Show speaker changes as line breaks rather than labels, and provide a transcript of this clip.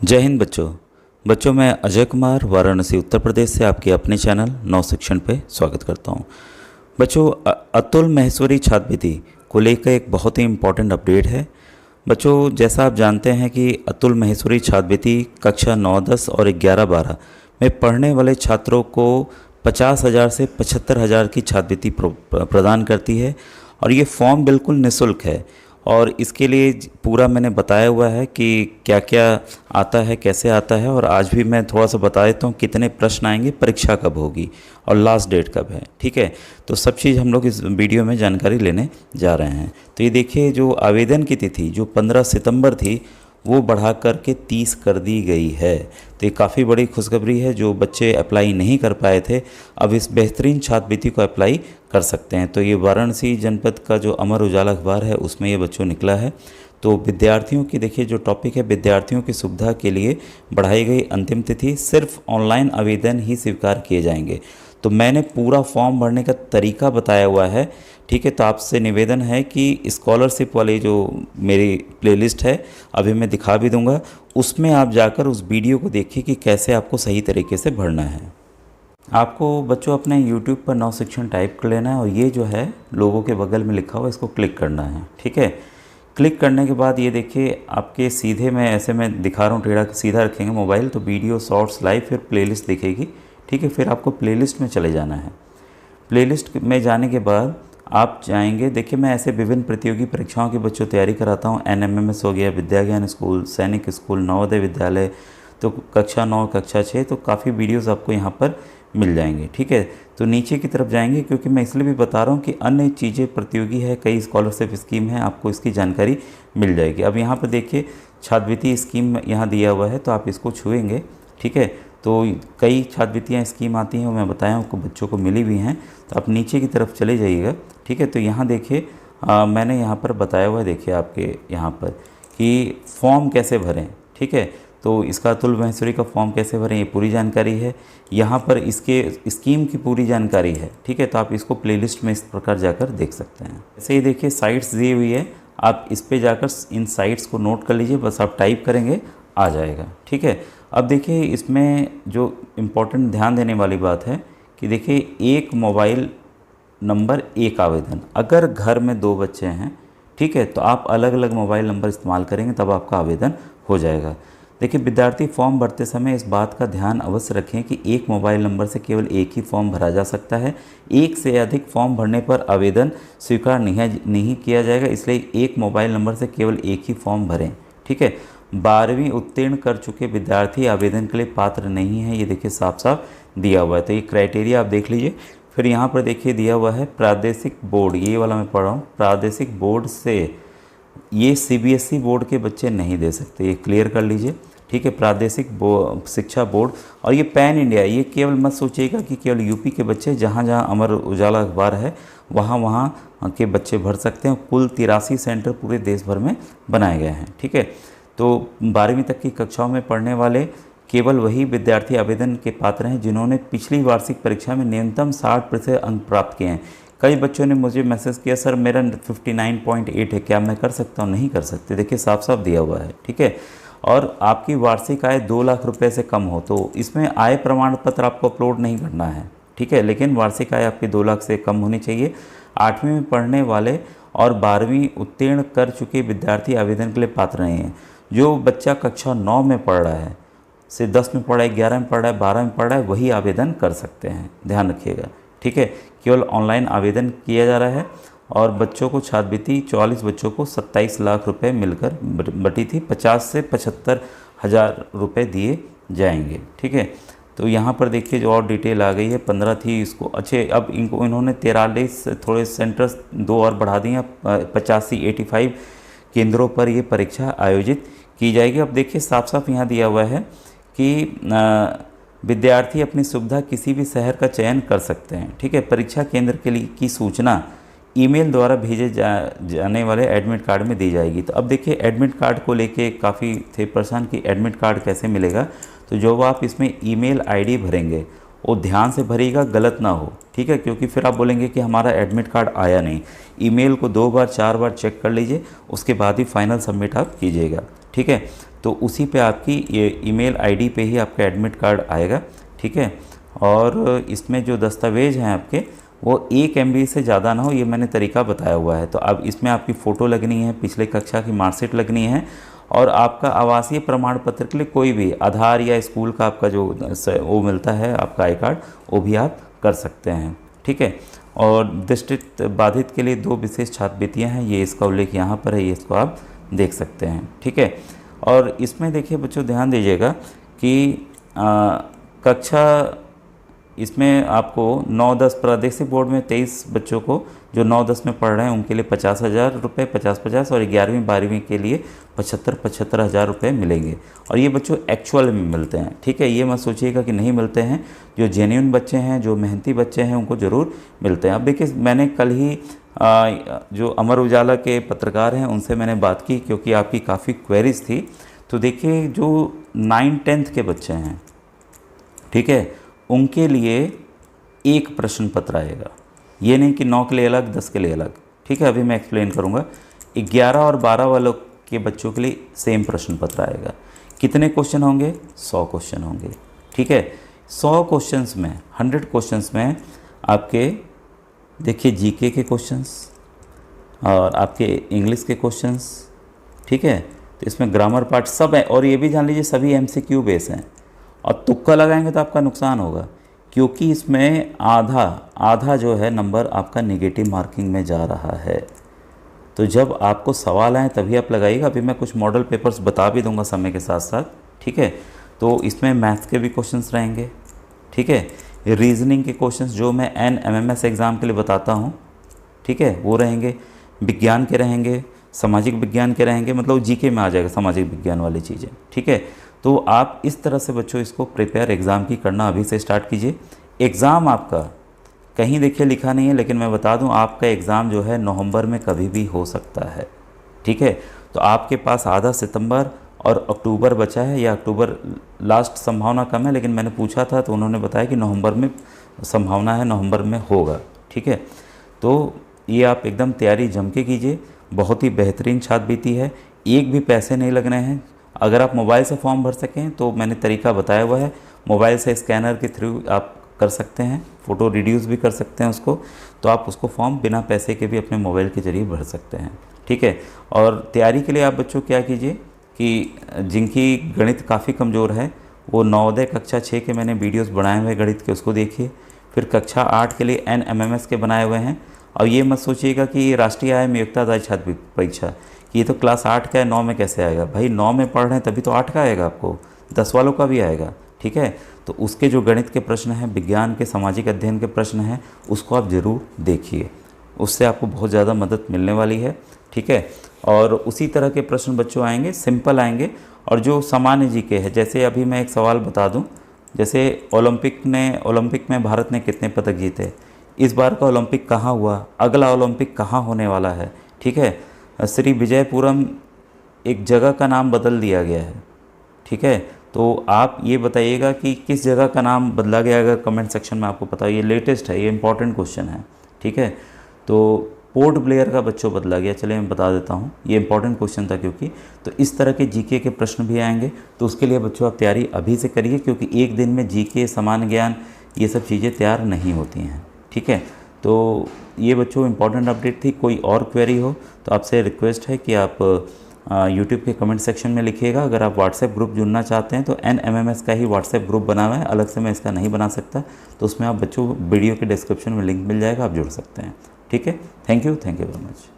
जय हिंद बच्चों। मैं अजय कुमार वाराणसी उत्तर प्रदेश से आपके अपने चैनल नव शिक्षण पे स्वागत करता हूँ। बच्चों, अतुल माहेश्वरी छात्रवृत्ति को लेकर एक बहुत ही इम्पोर्टेंट अपडेट है। बच्चों, जैसा आप जानते हैं कि अतुल माहेश्वरी छात्रवृत्ति कक्षा 9, 10 और 11, 12 में पढ़ने वाले छात्रों को 50,000 से 75,000 की छात्रवृत्ति प्रदान करती है और ये फॉर्म बिल्कुल निःशुल्क है। और इसके लिए पूरा मैंने बताया हुआ है कि क्या क्या आता है, कैसे आता है, और आज भी मैं थोड़ा सा बता देता हूँ कितने प्रश्न आएंगे, परीक्षा कब होगी और लास्ट डेट कब है। ठीक है, तो सब चीज़ हम लोग इस वीडियो में जानकारी लेने जा रहे हैं। तो ये देखिए, जो आवेदन की तिथि जो 15 सितंबर थी वो बढ़ा कर के 30 कर दी गई है। तो ये काफ़ी बड़ी खुशखबरी है। जो बच्चे अप्लाई नहीं कर पाए थे अब इस बेहतरीन छात्रवृत्ति को अप्लाई कर सकते हैं। तो ये वाराणसी जनपद का जो अमर उजाला अखबार है उसमें ये बच्चों निकला है। तो विद्यार्थियों की देखिए जो टॉपिक है, विद्यार्थियों की सुविधा के लिए बढ़ाई गई अंतिम तिथि, सिर्फ ऑनलाइन आवेदन ही स्वीकार किए जाएंगे। तो मैंने पूरा फॉर्म भरने का तरीका बताया हुआ है। ठीक है, तो आपसे निवेदन है कि स्कॉलरशिप वाली जो मेरी प्लेलिस्ट है अभी मैं दिखा भी दूंगा, उसमें आप जाकर उस वीडियो को देखिए कि कैसे आपको सही तरीके से भरना है। आपको बच्चों अपने YouTube पर नव शिक्षण टाइप कर लेना है और ये जो है लोगों के बगल में लिखा हुआ इसको क्लिक करना है। ठीक है, क्लिक करने के बाद ये देखिए आपके सीधे मैं ऐसे मैं दिखा रहा हूँ, टेढ़ा सीधा रखेंगे मोबाइल तो वीडियो, शॉर्ट्स, लाइव, फिर प्लेलिस्ट दिखेगी। ठीक है, फिर आपको प्लेलिस्ट में चले जाना है। प्लेलिस्ट में जाने के बाद आप जाएंगे, देखिए मैं ऐसे विभिन्न प्रतियोगी परीक्षाओं की बच्चों तैयारी कराता हूँ। NMMS हो गया, विद्या ज्ञान स्कूल, सैनिक स्कूल, नवोदय विद्यालय, तो कक्षा 9, कक्षा 6, तो काफ़ी वीडियोज़ आपको यहाँ पर मिल जाएंगे। ठीक है, तो नीचे की तरफ जाएंगे क्योंकि मैं इसलिए भी बता रहा हूँ कि अन्य चीज़ें प्रतियोगी है, कई स्कॉलरशिप स्कीम है, आपको इसकी जानकारी मिल जाएगी। अब यहाँ पर देखिए छात्रवृत्ति स्कीम यहाँ दिया हुआ है तो आप इसको छुएंगे। ठीक है, तो कई छात्रवृत्तियाँ स्कीम आती हैं, मैं बताया हूँ बच्चों को मिली भी हैं। तो आप नीचे की तरफ चले जाइएगा। ठीक है, तो यहाँ देखिए मैंने यहाँ पर बताया हुआ है, देखिए आपके यहाँ पर कि फॉर्म कैसे भरें। ठीक है, तो इसका अतुल माहेश्वरी का फॉर्म कैसे भरें ये पूरी जानकारी है। यहाँ पर इसके स्कीम की पूरी जानकारी है। ठीक है, तो आप इसको प्लेलिस्ट में इस प्रकार जाकर देख सकते हैं। ऐसे ही देखिए साइट्स दी हुई है, आप इस पे जाकर इन साइट्स को नोट कर लीजिए, बस आप टाइप करेंगे आ जाएगा। ठीक है, अब देखिए इसमें जो इम्पोर्टेंट ध्यान देने वाली बात है कि देखिए एक मोबाइल नंबर एक आवेदन। अगर घर में 2 बच्चे हैं, ठीक है, तो आप अलग अलग मोबाइल नंबर इस्तेमाल करेंगे तब आपका आवेदन हो जाएगा। देखिए विद्यार्थी फॉर्म भरते समय इस बात का ध्यान अवश्य रखें कि एक मोबाइल नंबर से केवल एक ही फॉर्म भरा जा सकता है। एक से अधिक फॉर्म भरने पर आवेदन स्वीकार नहीं किया जाएगा, इसलिए एक मोबाइल नंबर से केवल एक ही फॉर्म भरें। ठीक है, 12वीं उत्तीर्ण कर चुके विद्यार्थी आवेदन के लिए पात्र नहीं है, ये देखिए साफ साफ दिया हुआ है। तो ये क्राइटेरिया आप देख लीजिए। फिर यहाँ पर देखिए दिया हुआ है प्रादेशिक बोर्ड, ये वाला मैं पढ़ रहा हूँ, प्रादेशिक बोर्ड से ये CBSE बोर्ड के बच्चे नहीं दे सकते, ये क्लियर कर लीजिए। ठीक है, प्रादेशिक शिक्षा बोर्ड, और ये पैन इंडिया, ये केवल मत सोचिएगा कि केवल यूपी के बच्चे, जहाँ जहाँ अमर उजाला अखबार है वहाँ वहाँ के बच्चे भर सकते हैं। कुल 83 सेंटर पूरे देश भर में बनाए गए हैं। ठीक है, तो 12वीं तक की कक्षाओं में पढ़ने वाले केवल वही विद्यार्थी आवेदन के पात्र हैं जिन्होंने पिछली वार्षिक परीक्षा में न्यूनतम 60% अंक प्राप्त किए हैं। कई बच्चों ने मुझे मैसेज किया, सर मेरा 59.8 है, क्या मैं कर सकता हूँ? नहीं कर सकते, देखिए साफ साफ दिया हुआ है। ठीक है, और आपकी वार्षिक आय 2 लाख रुपए से कम हो तो इसमें आय प्रमाण पत्र आपको अपलोड नहीं करना है। ठीक है, लेकिन वार्षिक आय आपकी 2 लाख से कम होनी चाहिए। 8वीं में पढ़ने वाले और 12वीं उत्तीर्ण कर चुके विद्यार्थी आवेदन के लिए पात्र नहीं हैं। जो बच्चा कक्षा 9 में पढ़ रहा है, से 10 में पढ़ रहा है, 11 में पढ़ रहा है, 12 में पढ़ रहा है, वही आवेदन कर सकते हैं, ध्यान रखिएगा। ठीक है, केवल ऑनलाइन आवेदन किया जा रहा है। और बच्चों को छात्रवृत्ति 44 बच्चों को 27 लाख रुपए मिलकर बटी थी, 50 से 75 हज़ार रुपये दिए जाएंगे। ठीक है, तो यहाँ पर देखिए जो और डिटेल आ गई है, 15 थी इसको, अच्छे अब इन्होंने 43 थोड़े सेंटर्स 2 और बढ़ा दिए, 85 केंद्रों पर ये परीक्षा आयोजित की जाएगी। अब देखिए साफ साफ यहाँ दिया हुआ है कि विद्यार्थी अपनी सुविधा किसी भी शहर का चयन कर सकते हैं। ठीक है, परीक्षा केंद्र के लिए की सूचना ईमेल द्वारा भेजे जाने वाले एडमिट कार्ड में दी जाएगी। तो अब देखिए एडमिट कार्ड को लेके काफ़ी थे परेशान कि एडमिट कार्ड कैसे मिलेगा। तो जो आप इसमें ईमेल आईडी भरेंगे वो ध्यान से भरिएगा, गलत ना हो। ठीक है, क्योंकि फिर आप बोलेंगे कि हमारा एडमिट कार्ड आया नहीं। ईमेल को 2 बार 4 बार चेक कर लीजिए, उसके बाद ही फाइनल सबमिट आप कीजिएगा। ठीक है। तो उसी पे आपकी ये ईमेल आईडी पे ही आपका एडमिट कार्ड आएगा, ठीक है। और इसमें जो दस्तावेज़ हैं आपके वो 1 MB से ज़्यादा ना हो, ये मैंने तरीका बताया हुआ है। तो अब इसमें आपकी फ़ोटो लगनी है, पिछले कक्षा की मार्कशीट लगनी है, और आपका आवासीय प्रमाण पत्र के लिए कोई भी आधार या स्कूल का आपका जो वो मिलता है आपका आई कार्ड, वो भी आप कर सकते हैं, ठीक है। और दृष्टि बाधित के लिए 2 विशेष छात्रवृत्तियाँ हैं, ये इसका उल्लेख यहाँ पर है, ये इसको आप देख सकते हैं, ठीक है। और इसमें देखिए बच्चों ध्यान दीजिएगा कि कक्षा इसमें आपको 9-10 प्रादेशिक बोर्ड में 23 बच्चों को जो 9-10 में पढ़ रहे हैं उनके लिए 50,000 रुपये 50-50, और 11वीं-12वीं के लिए 75-75 हज़ार रुपये मिलेंगे। और ये बच्चों एक्चुअल में मिलते हैं, ठीक है। ये मत सोचिएगा कि नहीं मिलते हैं, जो जेन्युइन बच्चे हैं, जो मेहनती बच्चे हैं, उनको ज़रूर मिलते हैं। अब देखिए मैंने कल ही जो अमर उजाला के पत्रकार हैं उनसे मैंने बात की, क्योंकि आपकी काफ़ी क्वेरीज थी। तो देखिए जो 9-10th के बच्चे हैं, ठीक है, उनके लिए एक प्रश्न पत्र आएगा, ये नहीं कि 9 के लिए अलग 10 के लिए अलग, ठीक है। अभी मैं एक्सप्लेन करूँगा। 11 और 12 वालों के बच्चों के लिए सेम प्रश्न पत्र आएगा। कितने क्वेश्चन होंगे? 100 क्वेश्चन होंगे, ठीक है। 100 क्वेश्चंस में 100 क्वेश्चंस में आपके देखिए जीके के क्वेश्चंस और आपके इंग्लिश के क्वेश्चंस, ठीक है। तो इसमें ग्रामर पार्ट सब है, और ये भी जान लीजिए सभी MCQ बेस हैं। और तुक्का लगाएंगे तो आपका नुकसान होगा, क्योंकि इसमें आधा जो है नंबर आपका नेगेटिव मार्किंग में जा रहा है। तो जब आपको सवाल आए तभी आप लगाइएगा। अभी मैं कुछ मॉडल पेपर्स बता भी दूंगा समय के साथ साथ, ठीक है। तो इसमें मैथ्स के भी क्वेश्चंस रहेंगे, ठीक है। रीजनिंग के क्वेश्चंस जो मैं NMMS एग्ज़ाम के लिए बताता हूँ, ठीक है, वो रहेंगे। विज्ञान के रहेंगे, सामाजिक विज्ञान के रहेंगे, मतलब GK में आ जाएगा सामाजिक विज्ञान वाली चीज़ें, ठीक है। तो आप इस तरह से बच्चों इसको प्रिपेयर एग्ज़ाम की करना अभी से स्टार्ट कीजिए। एग्ज़ाम आपका कहीं देखिए लिखा नहीं है, लेकिन मैं बता दूं आपका एग्ज़ाम जो है नवंबर में कभी भी हो सकता है, ठीक है। तो आपके पास आधा सितंबर और अक्टूबर बचा है, या अक्टूबर लास्ट संभावना कम है, लेकिन मैंने पूछा था तो उन्होंने बताया कि नवंबर में संभावना है, नवंबर में होगा, ठीक है। तो ये आप एकदम तैयारी जम के कीजिए। बहुत ही बेहतरीन छात्रवृत्ति है, एक भी पैसे नहीं लगने हैं। अगर आप मोबाइल से फॉर्म भर सकें तो मैंने तरीका बताया हुआ है, मोबाइल से स्कैनर के थ्रू आप कर सकते हैं, फ़ोटो रिड्यूस भी कर सकते हैं उसको, तो आप उसको फॉर्म बिना पैसे के भी अपने मोबाइल के ज़रिए भर सकते हैं, ठीक है। और तैयारी के लिए आप बच्चों क्या कीजिए कि जिनकी गणित काफ़ी कमज़ोर है वो नवोदय कक्षा 6 के मैंने वीडियोस बनाए हुए गणित के, उसको देखिए। फिर कक्षा 8 के लिए NMMS के बनाए हुए हैं। और ये मत सोचिएगा कि राष्ट्रीय आय में योग्यता छात्र परीक्षा कि ये तो क्लास 8 का है, 9 में कैसे आएगा। भाई 9 में पढ़ रहे हैं तभी तो 8 का आएगा, आपको 10 वालों का भी आएगा, ठीक है। तो उसके जो गणित के प्रश्न हैं, विज्ञान के, सामाजिक अध्ययन के प्रश्न हैं, उसको आप ज़रूर देखिए, उससे आपको बहुत ज़्यादा मदद मिलने वाली है, ठीक है। और उसी तरह के प्रश्न बच्चों आएंगे, सिंपल आएंगे। और जो सामान्य जीके है, जैसे अभी मैं एक सवाल बता दूं, जैसे ओलंपिक में भारत ने कितने पदक जीते, इस बार का ओलंपिक कहाँ हुआ, अगला ओलंपिक कहाँ होने वाला है, ठीक है। श्री विजयपुरम एक जगह का नाम बदल दिया गया है, ठीक है। तो आप ये बताइएगा कि किस जगह का नाम बदला गया, अगर कमेंट सेक्शन में आपको पता है। ये लेटेस्ट है, ये इंपॉर्टेंट क्वेश्चन है, ठीक है। तो पोर्ट ब्लेयर का बच्चों बदला गया, चलिए मैं बता देता हूँ, ये इंपॉर्टेंट क्वेश्चन था क्योंकि। तो इस तरह के जीके के प्रश्न भी आएंगे, तो उसके लिए बच्चों आप तैयारी अभी से करिए, क्योंकि एक दिन में जीके, सामान्य ज्ञान, ये सब चीज़ें तैयार नहीं होती हैं, ठीक है। तो ये बच्चों इंपॉर्टेंट अपडेट थी। कोई और क्वेरी हो तो आपसे रिक्वेस्ट है कि आप यूट्यूब के कमेंट सेक्शन में लिखिएगा। अगर आप व्हाट्सएप ग्रुप जुड़ना चाहते हैं तो NMMS का ही व्हाट्सएप ग्रुप बना हुआ है, अलग से मैं इसका नहीं बना सकता, तो उसमें आप बच्चों वीडियो के डिस्क्रिप्शन में लिंक मिल जाएगा, आप जुड़ सकते हैं, ठीक है। Thank you very much.